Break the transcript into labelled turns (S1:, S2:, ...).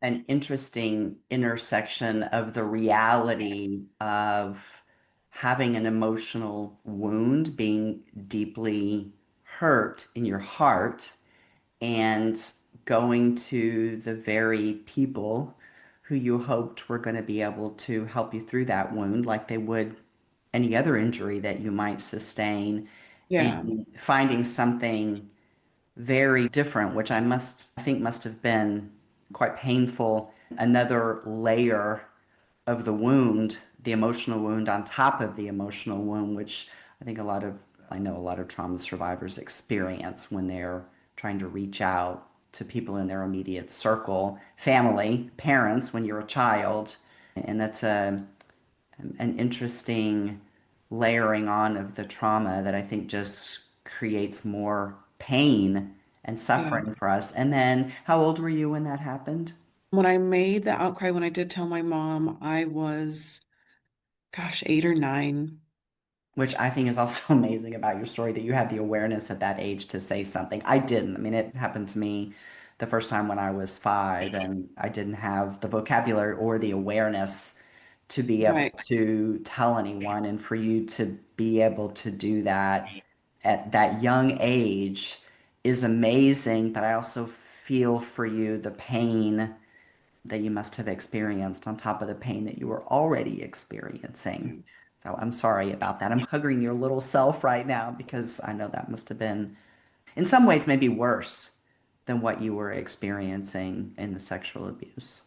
S1: an interesting intersection of the reality of having an emotional wound, being deeply hurt in your heart, and going to the very people who you hoped were going to be able to help you through that wound, like they would any other injury that you might sustain,
S2: Yeah,
S1: and finding something very different, which I think must have been quite painful. Another layer of the wound, the emotional wound on top of the emotional wound, which I think I know a lot of trauma survivors experience when they're trying to reach out to people in their immediate circle, family, parents, when you're a child. And that's an interesting layering on of the trauma that I think just creates more pain and
S2: yeah.
S1: suffering for us. And then, how old were you when that happened?
S2: When I made the outcry, when I did tell my mom, I was, gosh, 8 or 9.
S1: Which I think is also amazing about your story that you had the awareness at that age to say something. I didn't. I mean, it happened to me the first time when I was 5, and I didn't have the vocabulary or the awareness to be able
S2: Right.
S1: to tell anyone. And for you to be able to do that at that young age is amazing. But I also feel for you the pain that you must have experienced on top of the pain that you were already experiencing. So I'm sorry about that. I'm hugging your little self right now because I know that must have been, in some ways, maybe worse than what you were experiencing in the sexual abuse.